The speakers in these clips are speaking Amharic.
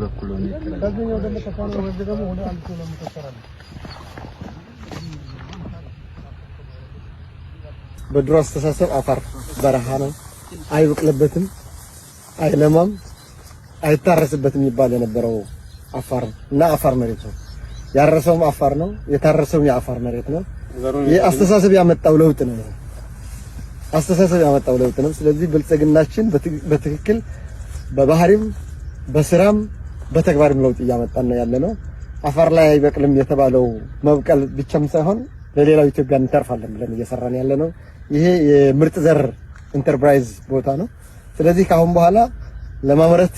በኩል ሆነ ይከራል ከዚህኛው ደግሞ ተፋኖ ወደ ደግሞ ወደ አንድ ኪሎ ተሰራለ በድሮ አስተሳሰብ አፋር በረሃ ነው አይበቅልበትም አይለማም አይታረስበትም ይባል የነበረው አፋር እና አፋር መሬት ነው ያረሰውም አፋር ነው የታረሰውም የአፋር መሬት ነው የአስተሳሰብ ያመጣው ለውጥ ነው አስተሳሰብ ያመጣው ለውጥ ነው ስለዚህ ብልጽግናችን በትክክል በባህሪም በስራም በተግባርም ለውጥ ያመጣን ነው ያለነው አፋር ላይ አይበቅልም የተባለው መብቀል ብቻም ሳይሆን ለሌላው ኢትዮጵያ እንተርፋለን ብለን እየሰራን ያለነው ይሄ የምርጥ ዘር ኢንተርፕራይዝ ቦታ ነው ስለዚህ ካሁን በኋላ ለማምረት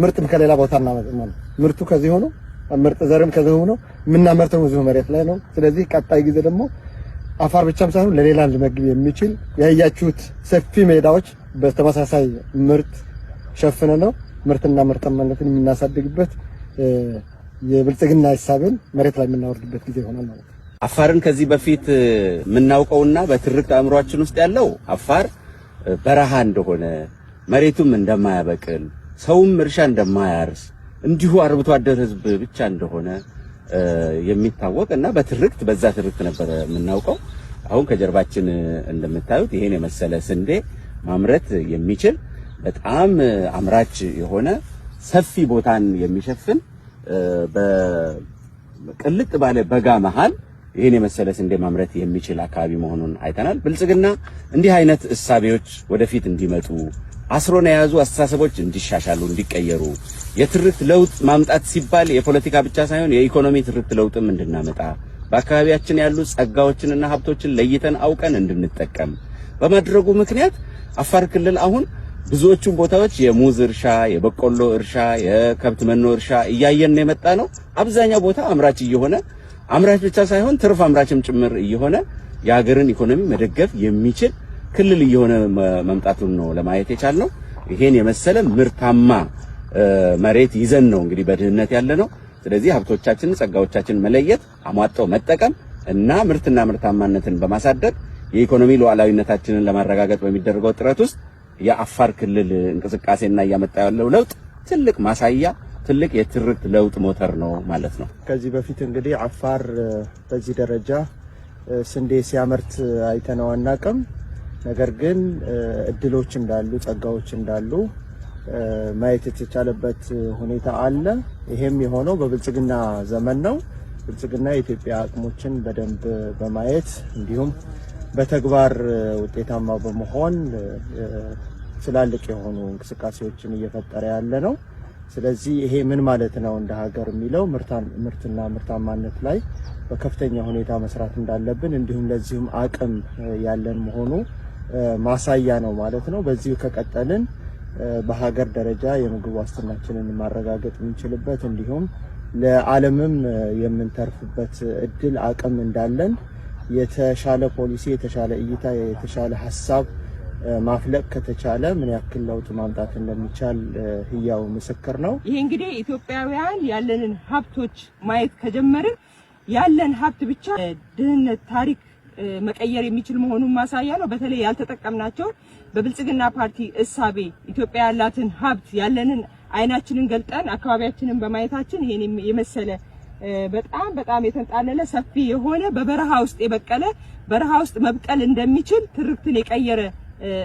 ምርጥም ከሌላ ቦታ እናመጣለን ምርቱ ከዚህ ሆኖ ምርጥ ዘርም ከዚህ ሆኖ ምናመርተው እዚሁ መሬት ላይ ነው ስለዚህ ቀጣይ ጊዜ ደግሞ አፋር ብቻም ሳይሆን ለሌላ ለመግብ የሚችል ያያችሁት ሰፊ ሜዳዎች በተመሳሳይ ምርት ሸፍነ ነው ምርትና ምርታማነትን የምናሳድግበት የብልጽግና ሐሳብን መሬት ላይ የምናወርድበት ጊዜ ይሆናል ማለት ነው አፋርን ከዚህ በፊት ምናውቀውና በትርክት አእምሮአችን ውስጥ ያለው አፋር በረሃ እንደሆነ መሬቱም እንደማያበቅል ሰውም እርሻ እንደማያርስ እንዲሁ አርብቶ አደር ህዝብ ብቻ እንደሆነ የሚታወቅና በትርክት በዛ ትርክት ነበር የምናውቀው አሁን ከጀርባችን እንደምታዩት ይሄን የመሰለ ስንዴ ማምረት የሚችል በጣም አምራች የሆነ ሰፊ ቦታን የሚሸፍን በቅልጥ ባለ በጋ መሃል ይሄን የመሰለ ስንዴ ማምረት የሚችል አካባቢ መሆኑን አይተናል ብልጽግና እንዲህ አይነት እሳቤዎች ወደፊት እንዲመጡ አስሮና ያዙ አስተሳሰቦች እንዲሻሻሉ እንዲቀየሩ የትርክት ለውጥ ማምጣት ሲባል የፖለቲካ ብቻ ሳይሆን የኢኮኖሚ ትርክት ለውጥም እንድናመጣ በአካባቢያችን ያሉ ጸጋዎችንና ሀብቶችን ለይተን አውቀን እንድንጠቀም በማድረጉ ምክንያት አፋር ክልል አሁን ብዙዎቹ ቦታዎች የሙዝ እርሻ የበቆሎ እርሻ የከብት መኖ እርሻ እያየን የመጣ ነው አብዛኛው ቦታ አምራች እየሆነ አምራች ብቻ ሳይሆን ትርፍ አምራችም ጭምር እየሆነ የሀገርን ኢኮኖሚ መደገፍ የሚችል ክልል እየሆነ መምጣቱን ነው ለማየት የቻልነው ይሄን የመሰለ ምርታማ መሬት ይዘን ነው እንግዲህ በድህነት ያለ ነው ስለዚህ ሀብቶቻችንን ጸጋዎቻችንን መለየት አሟጣው መጠቀም እና ምርትና ምርታማነትን በማሳደግ የኢኮኖሚ ሉዓላዊነታችንን ለማረጋገጥ በሚደረገው ጥረት ውስጥ የአፋር ክልል እንቅስቃሴና ያመጣ ያለው ለውጥ ትልቅ ማሳያ ትልቅ የትርክት ለውጥ ሞተር ነው ማለት ነው ከዚህ በፊት እንግዲህ አፋር በዚህ ደረጃ ስንዴ ሲያመርት አይተነው አናውቅም ነገር ግን እድሎች እንዳሉ ጸጋዎች እንዳሉ ማየት የተቻለበት ሁኔታ አለ ይሄም የሆነው በብልጽግና ዘመን ነው ብልጽግና የኢትዮጵያ አቅሞችን በደንብ በማየት እንዲሁም በተግባር ውጤታማ በመሆን ትላልቅ የሆኑ እንቅስቃሴዎችን እየፈጠረ ያለ ነው ስለዚህ ይሄ ምን ማለት ነው እንደ ሀገር የሚለው ምርትና ምርታማነት ላይ በከፍተኛ ሁኔታ መስራት እንዳለብን እንዲሁም ለዚህም አቅም ያለን መሆኑ ማሳያ ነው ማለት ነው በዚህ ከቀጠልን በሀገር ደረጃ የምግብ ዋስትናችንን ማረጋገጥ የምንችልበት እንዲሁም ለዓለምም የምንተርፍበት እድል አቅም እንዳለን የተሻለ ፖሊሲ የተሻለ እይታ የተሻለ ሐሳብ ማፍለቅ ከተቻለ ምን ያክል ለውጥ ማምጣት እንደሚቻል ህያው ምስክር ነው ይሄ እንግዲህ ኢትዮጵያውያን ያለንን ሀብቶች ማየት ከጀመርን ያለን ሀብት ብቻ ድህነት ታሪክ መቀየር የሚችል መሆኑን ማሳያ ነው በተለይ ያልተጠቀምናቸው በብልጽግና ፓርቲ እሳቤ ኢትዮጵያ ያላትን ሀብት ያለንን አይናችንን ገልጠን አካባቢያችንን በማየታችን ይሄን የመሰለ በጣም የተንጣለለ ሰፊ የሆነ በበረሃ ውስጥ የበቀለ በረሃ ውስጥ መብቀል እንደሚችል ትርክትን የቀየረ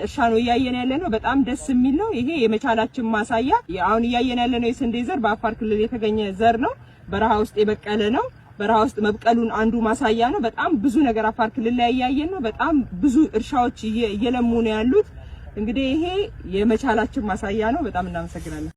እርሻ ነው እያየን ያለነው በጣም ደስ የሚል ነው ይሄ የመቻላችን ማሳያ አሁን እያየን ያለነው የስንዴ ዘር በአፋር ክልል የተገኘ ዘር ነው በረሃ ውስጥ የበቀለ ነው በረሃ ውስጥ መብቀሉን አንዱ ማሳያ ነው በጣም ብዙ ነገር አፋር ክልል ላይ ያያየን ነው በጣም ብዙ እርሻዎች እየለሙ ነው ያሉት እንግዲህ ይሄ የመቻላችን ማሳያ ነው በጣም እናመሰግናለን